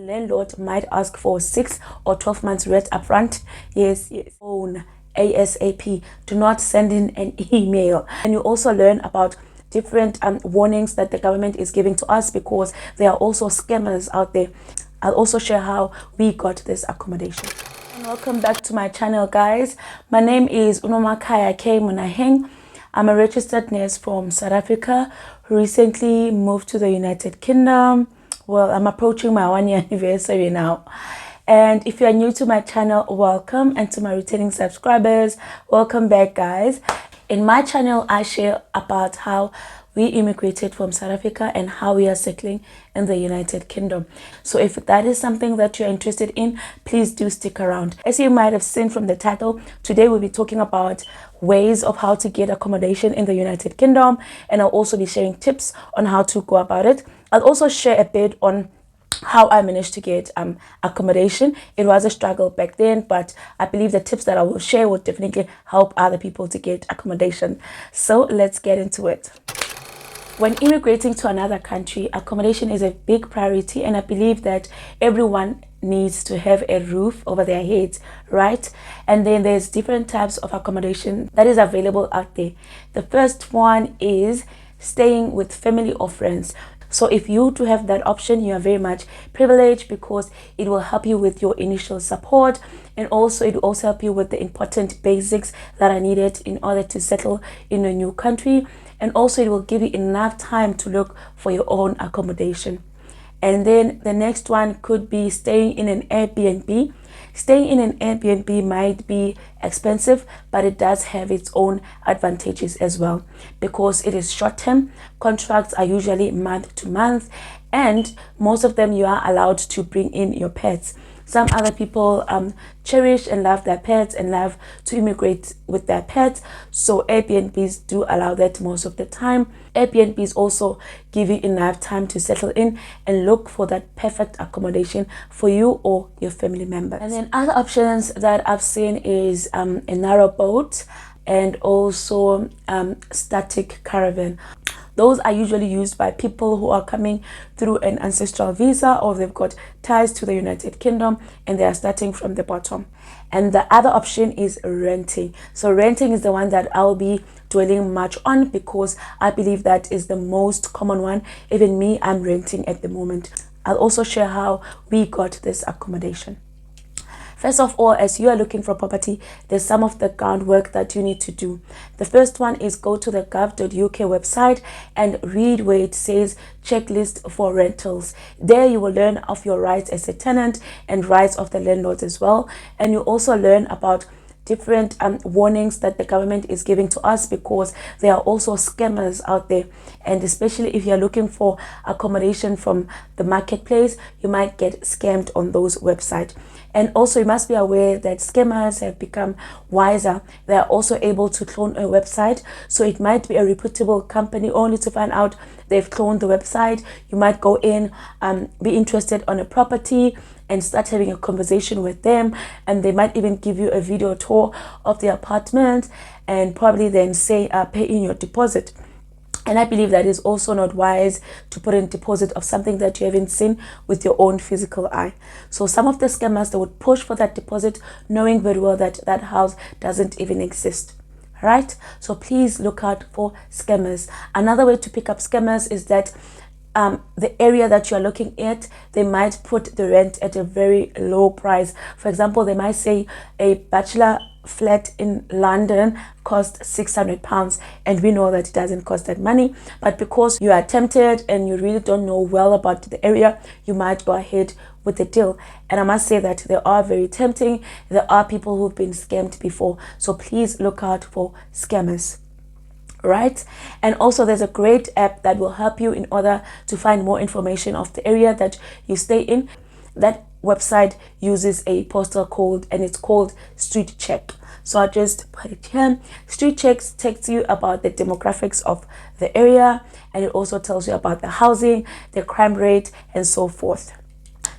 landlord might ask for 6 or 12 months rent upfront. Yes. Phone ASAP. Do not send in an email. And you also learn about different warnings that the government is giving to us, because there are also scammers out there. I'll also share how we got this accommodation. And welcome back to my channel, guys. My name is Unomakaya K Munaheng. I'm a registered nurse from South Africa who recently moved to the United Kingdom. Well, I'm approaching my 1-year anniversary now. And if you are new to my channel, welcome. And to my returning subscribers, welcome back, guys. In my channel, I share about how we immigrated from South Africa and how we are settling in the United Kingdom. So if that is something that you're interested in, please do stick around. As you might have seen from the title, today we'll be talking about ways of how to get accommodation in the United Kingdom, and I'll also be sharing tips on how to go about it. I'll also share a bit on how I managed to get accommodation. It was a struggle back then, but I believe the tips that I will share will definitely help other people to get accommodation. So let's get into it. When immigrating to another country, accommodation is a big priority, and I believe that everyone needs to have a roof over their heads, right? And then there's different types of accommodation that is available out there. The first one is staying with family or friends. So if you do have that option, you are very much privileged, because it will help you with your initial support, and also it will also help you with the important basics that are needed in order to settle in a new country. And also it will give you enough time to look for your own accommodation. And then the next one could be staying in an Airbnb. Staying in an Airbnb might be expensive, but it does have its own advantages as well, because it is short term. Contracts are usually month to month, and most of them you are allowed to bring in your pets. Some other people cherish and love their pets and love to immigrate with their pets. So Airbnbs do allow that most of the time. Airbnbs also give you enough time to settle in and look for that perfect accommodation for you or your family members. And then other options that I've seen is a narrow boat, and also static caravan. Those are usually used by people who are coming through an ancestral visa, or they've got ties to the United Kingdom and they are starting from the bottom. And the other option is renting. So renting is the one that I'll be dwelling much on, because I believe that is the most common one. Even me, I'm renting at the moment. I'll also share how we got this accommodation. First of all, as you are looking for property, there's some of the groundwork that you need to do. The first one is go to the gov.uk website and read where it says checklist for rentals. There you will learn of your rights as a tenant and rights of the landlord as well. And you also learn about different warnings that the government is giving to us, because there are also scammers out there. And especially if you're looking for accommodation from the marketplace, you might get scammed on those websites. And also you must be aware that scammers have become wiser. They are also able to clone a website. So it might be a reputable company, only to find out they've cloned the website. You might go in, be interested on a property and start having a conversation with them, and they might even give you a video tour of the apartment and probably then say pay in your deposit. And I believe that is also not wise to put in deposit of something that you haven't seen with your own physical eye. So some of the scammers, they would push for that deposit knowing very well that that house doesn't even exist. Right? So please look out for scammers. Another way to pick up scammers is that the area that you're looking at, they might put the rent at a very low price. For example, they might say a bachelor flat in London costs £600, and we know that it doesn't cost that money, but because you are tempted and you really don't know well about the area, you might go ahead with the deal. And I must say that they are very tempting. There are people who've been scammed before, so please look out for scammers. Right? And also there's a great app that will help you in order to find more information of the area that you stay in. That website uses a postal code, and it's called Street Check. So I just put it here. Street Check tells you about the demographics of the area, and it also tells you about the housing, the crime rate, and so forth.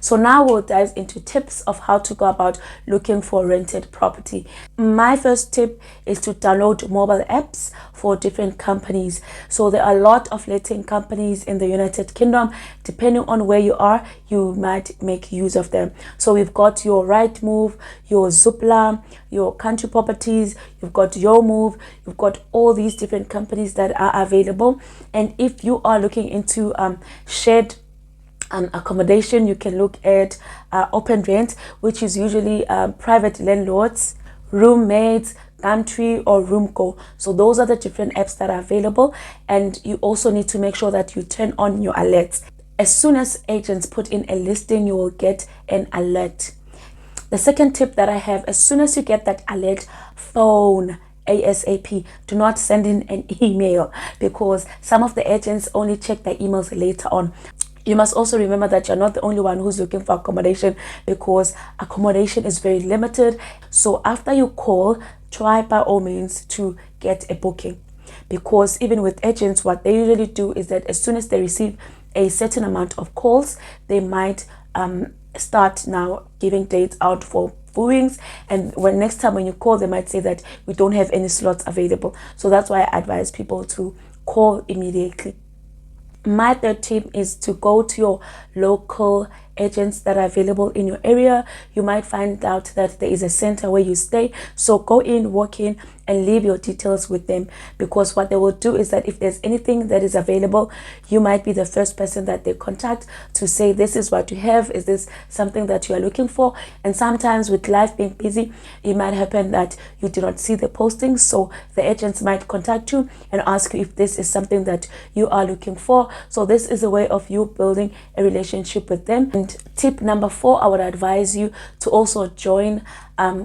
So now we'll dive into tips of how to go about looking for rented property. My first tip is to download mobile apps for different companies. So there are a lot of letting companies in the United Kingdom. Depending on where you are, you might make use of them. So we've got your Rightmove, your Zoopla, your Country Properties, you've got Your Move, you've got all these different companies that are available. And if you are looking into shared accommodation, you can look at open rent, which is usually private landlords, roommates, Gumtree, or Roomco. So those are the different apps that are available, and you also need to make sure that you turn on your alerts. As soon as agents put in a listing, you will get an alert. The second tip that I have, as soon as you get that alert, phone ASAP. Do not send in an email, because some of the agents only check their emails later on. You must also remember that you're not the only one who's looking for accommodation, because accommodation is very limited. So after you call, try by all means to get a booking, because even with agents, what they usually do is that as soon as they receive a certain amount of calls, they might start now giving dates out for viewings, and when next time when you call, they might say that we don't have any slots available. So that's why I advise people to call immediately. My third tip is to go to your local agents that are available in your area. You might find out that there is a center where you stay, so go in, walk in, and leave your details with them, because what they will do is that if there's anything that is available, you might be the first person that they contact to say, this is what you have, is this something that you are looking for? And sometimes with life being busy, it might happen that you do not see the postings, so the agents might contact you and ask you if this is something that you are looking for. So this is a way of you building a relationship with them. And tip number 4, I would advise you to also join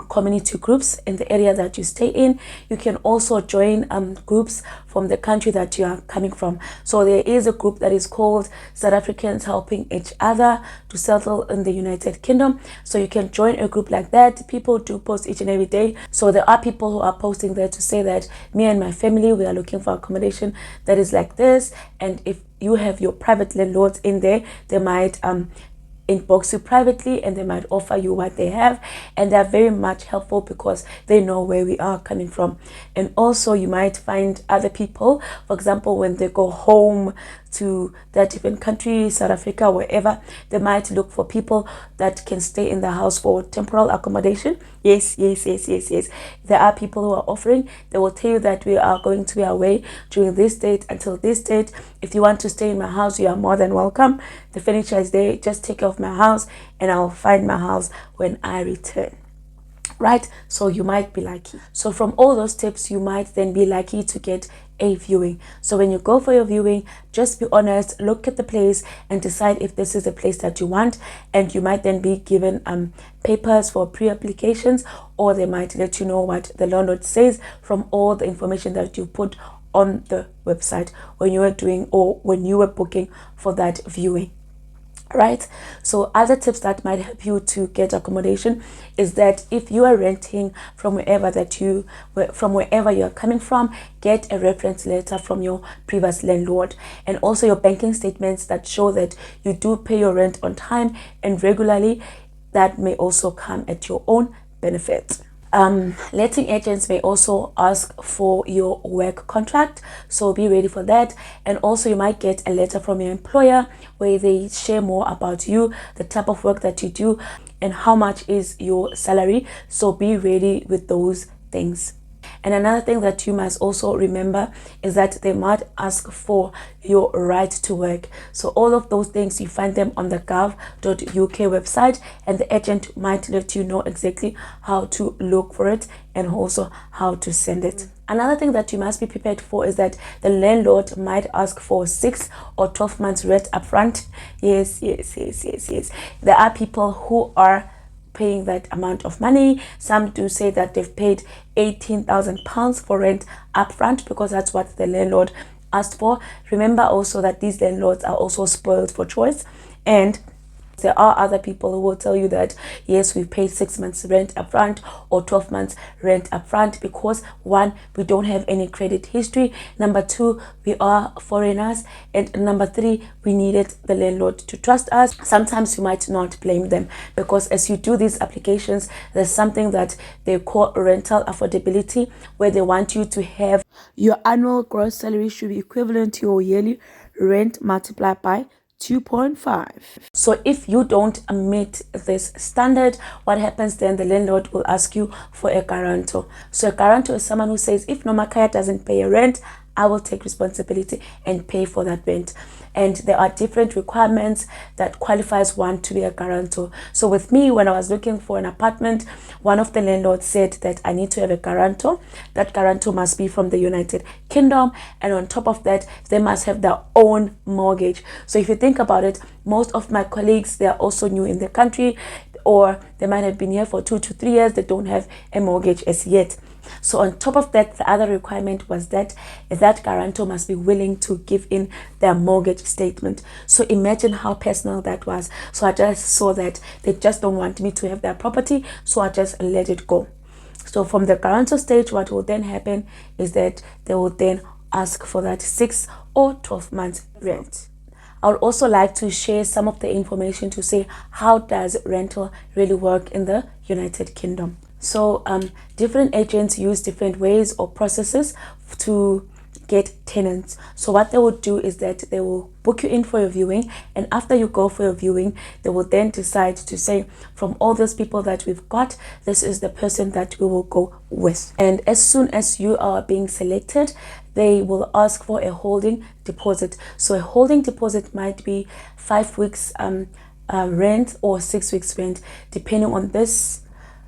community groups in the area that you stay in. You can also join groups from the country that you are coming from. So there is a group that is called South Africans Helping Each Other to Settle in the United Kingdom. So you can join a group like that. People do post each and every day. So there are people who are posting there to say that me and my family, we are looking for accommodation that is like this. And if you have your private landlords in there, they might inbox you privately and they might offer you what they have, and they're very much helpful because they know where we are coming from. And also you might find other people, for example, when they go home to that different country, South Africa, wherever, they might look for people that can stay in the house for temporal accommodation. Yes. There are people who are offering. They will tell you that we are going to be away during this date until this date. If you want to stay in my house, you are more than welcome. The furniture is there. Just take care of my house and I'll find my house when I return. Right? So you might be lucky. So from all those tips, you might then be lucky to get a viewing. So when you go for your viewing, just be honest, look at the place and decide if this is a place that you want, and you might then be given papers for pre-applications, or they might let you know what the landlord says from all the information that you put on the website when you were doing or when you were booking for that viewing. Right? So other tips that might help you to get accommodation is that if you are renting from wherever you are coming from, get a reference letter from your previous landlord, and also your banking statements that show that you do pay your rent on time and regularly. That may also come at your own benefit. Letting agents may also ask for your work contract, so be ready for that. And also you might get a letter from your employer where they share more about you, the type of work that you do, and how much is your salary. So be ready with those things. And another thing that you must also remember is that they might ask for your right to work. So all of those things, you find them on the gov.uk website, and the agent might let you know exactly how to look for it and also how to send it. Another thing that you must be prepared for is that the landlord might ask for 6 or 12 months rent upfront. Yes. There are people who are paying that amount of money. Some do say that they've paid £18,000 for rent upfront because that's what the landlord asked for. Remember also that these landlords are also spoiled for choice, and There are other people who will tell you that yes, we pay 6 months rent upfront or 12 months rent upfront because one, we don't have any credit history, number two, we are foreigners, and number three, we needed the landlord to trust us. Sometimes you might not blame them because as you do these applications, there's something that they call rental affordability, where they want you to have your annual gross salary should be equivalent to your yearly rent multiplied by 2.5. So if you don't meet this standard, what happens then? The landlord will ask you for a guarantor. So a guarantor is someone who says, if Nomakaya doesn't pay a rent, I will take responsibility and pay for that rent. And there are different requirements that qualifies one to be a guarantor. So with me, when I was looking for an apartment, one of the landlords said that I need to have a guarantor. That guarantor must be from the United Kingdom. And on top of that, they must have their own mortgage. So if you think about it, most of my colleagues, they are also new in the country, or they might have been here for 2 to 3 years. They don't have a mortgage as yet. So on top of that, the other requirement was that that guarantor must be willing to give in their mortgage statement. So imagine how personal that was. So I just saw that they just don't want me to have their property, so I just let it go. So from the guarantor stage, what will then happen is that they will then ask for that 6 or 12 months rent. I would also like to share some of the information to say how does rental really work in the United Kingdom. So different agents use different ways or processes to get tenants. So what they will do is that they will book you in for your viewing, and after you go for your viewing, they will then decide to say, from all those people that we've got, this is the person that we will go with. And as soon as you are being selected, they will ask for a holding deposit. So a holding deposit might be 5 weeks rent or 6 weeks rent, depending on this.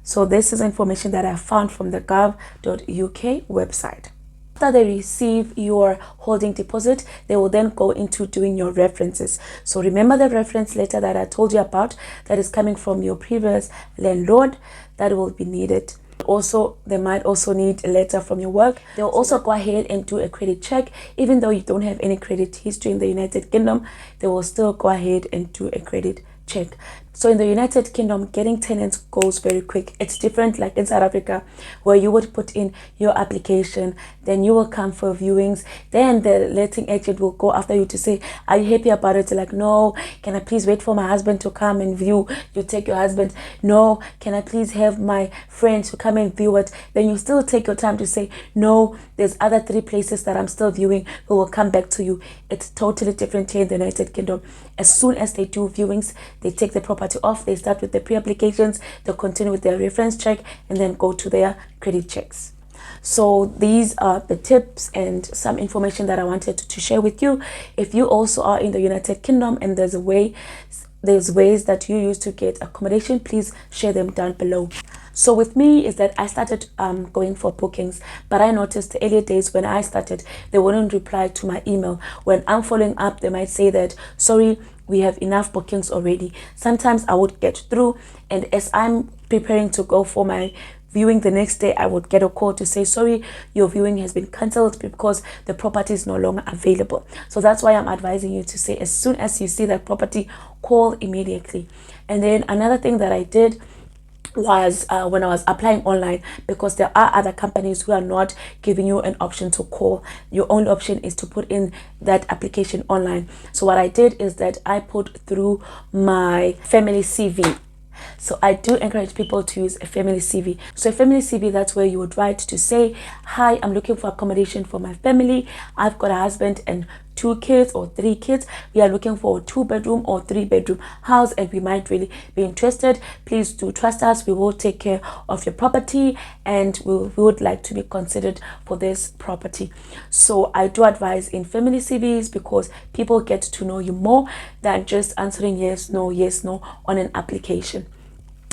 So this is information that I found from the gov.uk website. After they receive your holding deposit, they will then go into doing your references. So remember the reference letter that I told you about that is coming from your previous landlord, that will be needed. Also, they might also need a letter from your work. They'll also go ahead and do a credit check. Even though you don't have any credit history in the United Kingdom, they will still go ahead and do a credit check. So in the United Kingdom, getting tenants goes very quick. It's different like in South Africa, where you would put in your application, then you will come for viewings, then the letting agent will go after you to say, are you happy about it? You're like, no. Can I please wait for my husband to come and view? You take your husband. No. Can I please have my friend to come and view it? Then you still take your time to say, no, there's other 3 places that I'm still viewing. We will come back to you. It's totally different here in the United Kingdom. As soon as they do viewings, they take the property off, they start with the pre-applications, they'll continue with their reference check, and then go to their credit checks. So these are the tips and some information that I wanted to share with you. If you also are in the United Kingdom and there's ways that you use to get accommodation, please share them down below. So with me is that I started going for bookings, but I noticed the earlier days when I started, they wouldn't reply to my email. When I'm following up, they might say that, sorry, we have enough bookings already. Sometimes I would get through, and as I'm preparing to go for my viewing the next day, I would get a call to say, sorry, your viewing has been cancelled because the property is no longer available. So that's why I'm advising you to say, as soon as you see that property, call immediately. And then another thing that I did was when I was applying online, because there are other companies who are not giving you an option to call. Your only option is to put in that application online. So what I did is that I put through my family CV. So I do encourage people to use a family CV. So a family CV, that's where you would write to say, hi, I'm looking for accommodation for my family. I've got a husband and 2 kids or 3 kids. We are looking for a 2-bedroom or 3-bedroom house, and we might really be interested. Please do trust us. We will take care of your property, and we would like to be considered for this property. So I do advise in family CVs because people get to know you more than just answering yes, no on an application.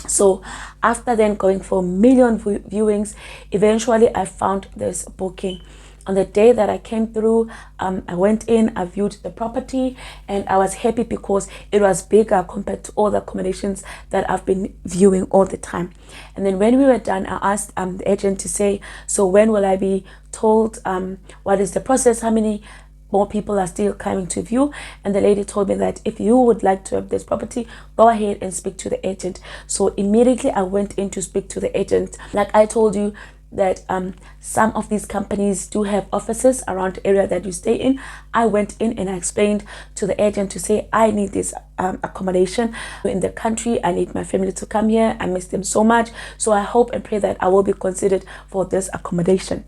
So after then going for a million viewings, eventually I found this booking. On the day that I came through, I went in, I viewed the property, and I was happy because it was bigger compared to all the accommodations that I've been viewing all the time. And then when we were done, I asked the agent to say, so when will I be told what is the process, how many more people are still coming to view. And the lady told me that if you would like to have this property, go ahead and speak to the agent. So immediately I went in to speak to the agent. Like I told you, that some of these companies do have offices around the area that you stay in. I went in and I explained to the agent to say, I need this accommodation in the country. I need my family to come here. I miss them so much. So I hope and pray that I will be considered for this accommodation.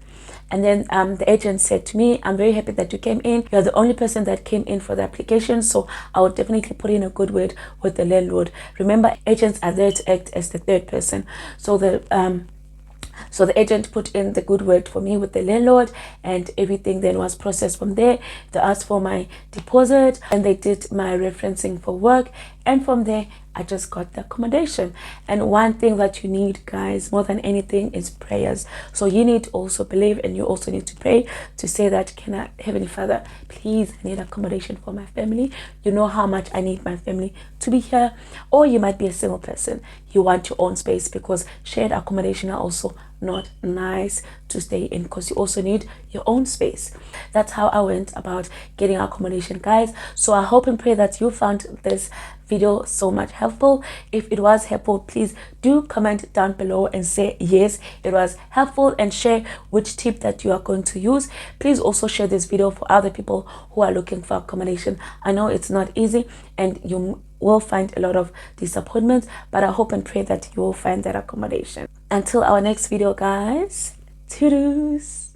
And then the agent said to me, I'm very happy that you came in. You're the only person that came in for the application, so I will definitely put in a good word with the landlord. Remember, agents are there to act as the third person. So the agent put in the good word for me with the landlord, and everything then was processed from there. They asked for my deposit and they did my referencing for work, and from there I just got the accommodation. And one thing that you need, guys, more than anything is prayers. So you need to also believe, and you also need to pray to say that, Heavenly Father, please, I need accommodation for my family. You know how much I need my family to be here. Or you might be a single person, you want your own space, because shared accommodation are also not nice to stay in, because you also need your own space. That's how I went about getting accommodation, guys. So I hope and pray that you found this video so much helpful. If it was helpful, please do comment down below and say yes, it was helpful, and share which tip that you are going to use. Please also share this video for other people who are looking for accommodation. I know it's not easy and you will find a lot of disappointments, but I hope and pray that you will find that accommodation. Until our next video, guys, toodles.